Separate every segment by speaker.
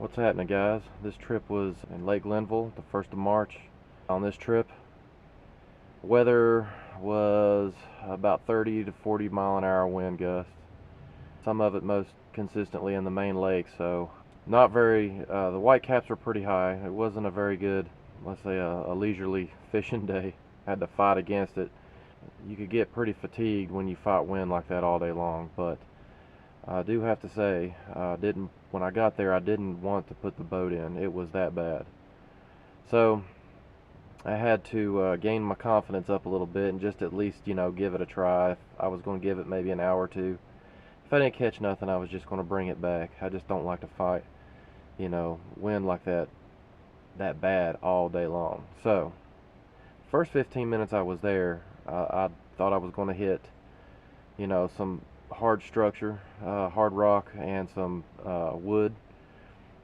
Speaker 1: What's happening, guys? This trip was in Lake Glenville, the 1st of March. On this trip, weather was about 30 to 40 mile an hour wind gusts. Some of it most consistently in the main lake, so not very, the white caps were pretty high. It wasn't a very good, let's say a leisurely fishing day. Had to fight against it. You could get pretty fatigued when you fight wind like that all day long, but I do have to say, when I got there, I didn't want to put the boat in. It was that bad. So I had to gain my confidence up a little bit and just at least, give it a try. I was going to give it maybe an hour or two. If I didn't catch nothing, I was just going to bring it back. I just don't like to fight, wind like that bad all day long. So first 15 minutes I was there, I thought I was going to hit, some hard structure, hard rock, and some wood.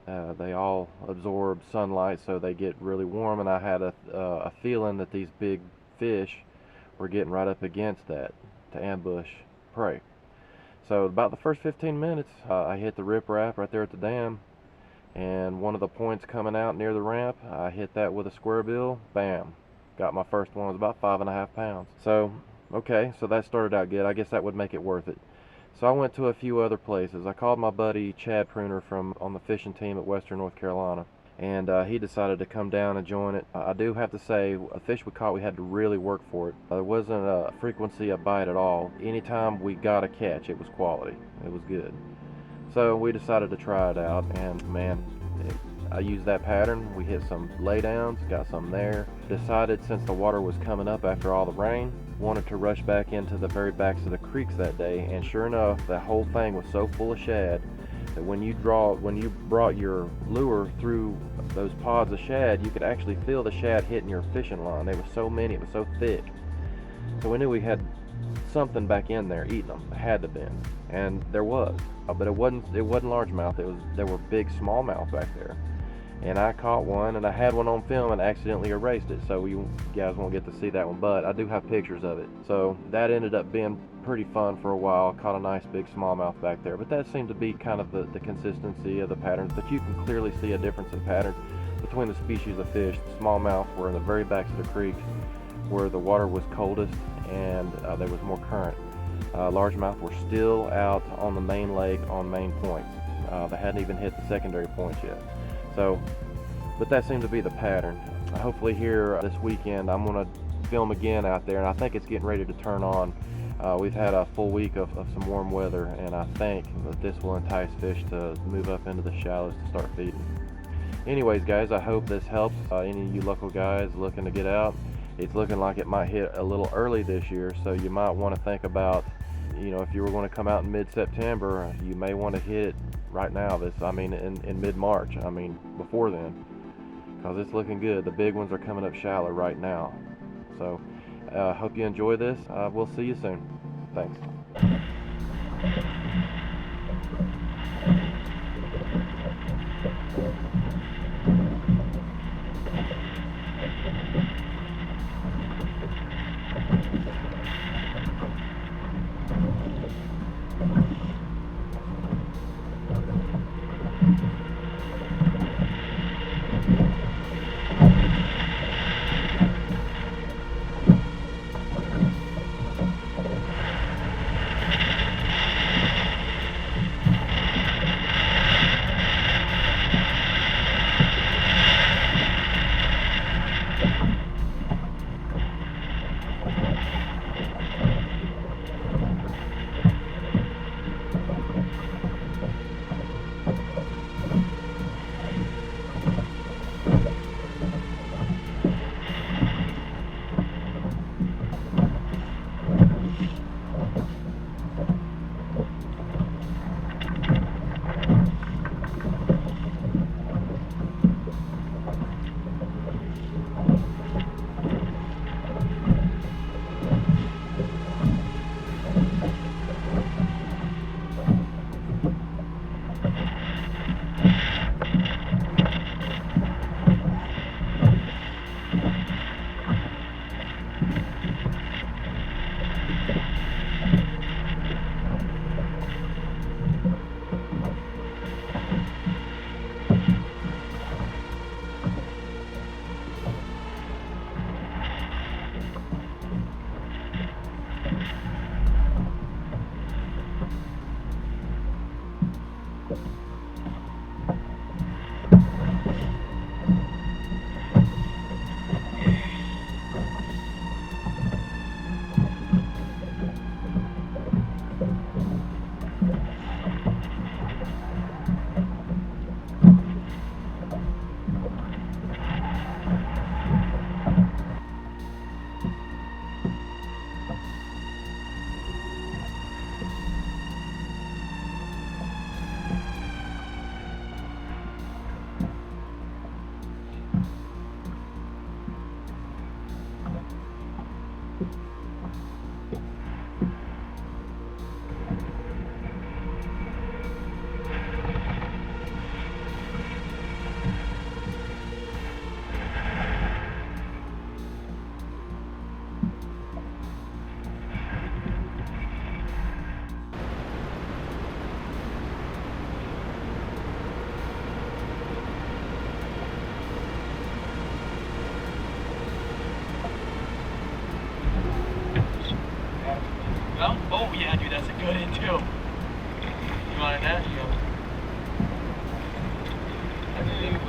Speaker 1: They all absorb sunlight, so they get really warm, and I had a feeling that these big fish were getting right up against that to ambush prey. So about the first 15 minutes, I hit the riprap right there at the dam, and one of the points coming out near the ramp, I hit that with a square bill. Bam! Got my first one. It was about 5.5 pounds. So okay, so that started out good. I guess that would make it worth it. So I went to a few other places. I called my buddy Chad Pruner on the fishing team at Western North Carolina, and he decided to come down and join it. I do have to say, a fish we caught, we had to really work for it. There wasn't a frequency of bite at all. Anytime we got a catch, it was quality. It was good. So we decided to try it out, and man, I used that pattern. We hit some laydowns, got some there. Decided, since the water was coming up after all the rain, wanted to rush back into the very backs of the creeks that day, and sure enough, that whole thing was so full of shad that when you brought your lure through those pods of shad, you could actually feel the shad hitting your fishing line. There was so many, it was so thick. So we knew we had something back in there eating them. It had to been, and there was, but it wasn't largemouth. There were big smallmouth back there. And I caught one, and I had one on film and accidentally erased it, so you guys won't get to see that one, but I do have pictures of it. So that ended up being pretty fun for a while. Caught a nice big smallmouth back there, but that seemed to be kind of the consistency of the patterns. But you can clearly see a difference in pattern between the species of fish. The smallmouth were in the very backs of the creeks where the water was coldest and there was more current. Largemouth were still out on the main lake on main points. They hadn't even hit the secondary points yet. So, but that seemed to be the pattern. Hopefully here this weekend I'm going to film again out there, and I think it's getting ready to turn on. We've had a full week of some warm weather, and I think that this will entice fish to move up into the shallows to start feeding. Anyways, guys, I hope this helps any of you local guys looking to get out. It's looking like it might hit a little early this year, so you might want to think about, if you were going to come out in mid-September, you may want to hit it right now, in mid-March, before then, because it's looking good. The big ones are coming up shallow right now. So hope you enjoy this. We'll see you soon. Thanks.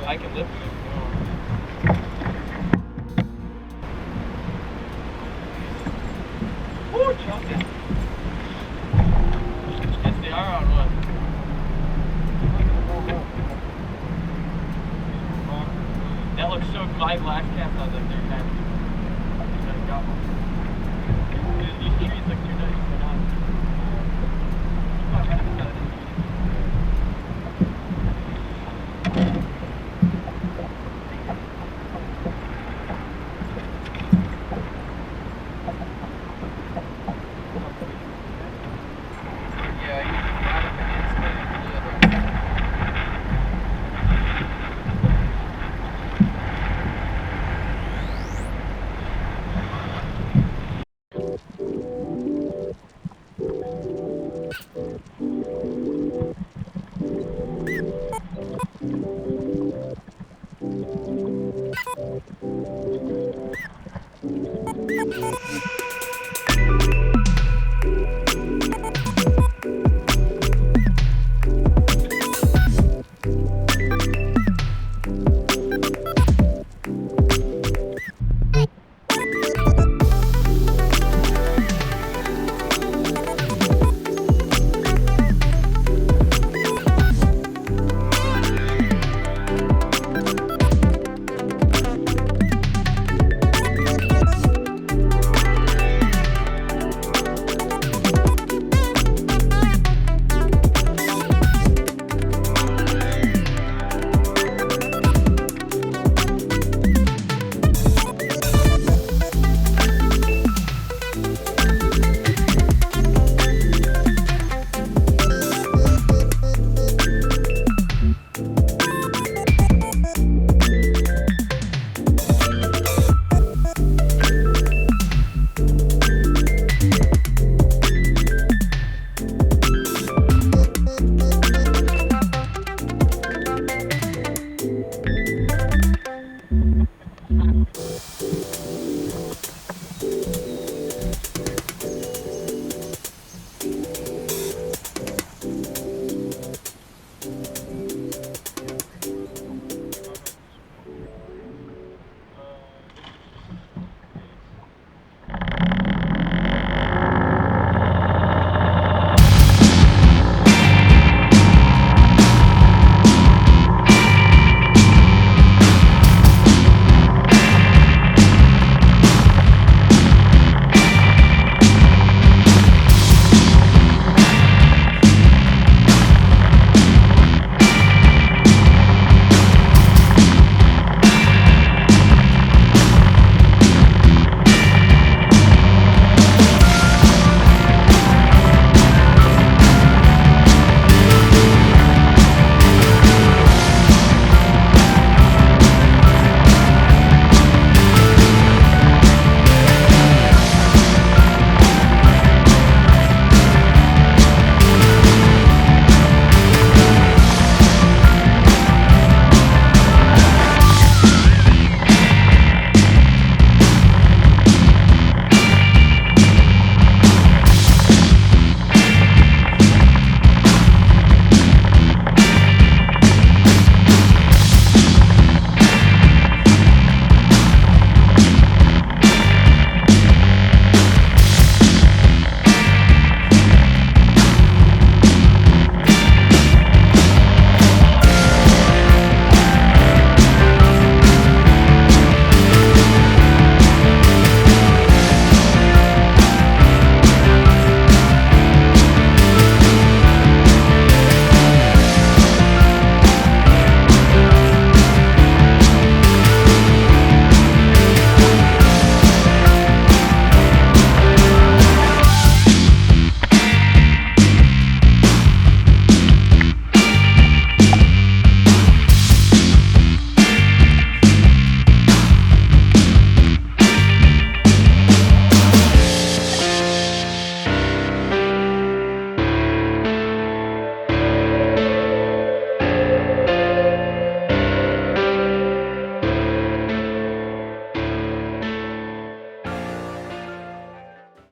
Speaker 2: I can lift it. Woo, jumped it. Yes, they are on one. That looks so good. My last cast, I was like, they're happy. Got one. These trees look too nice.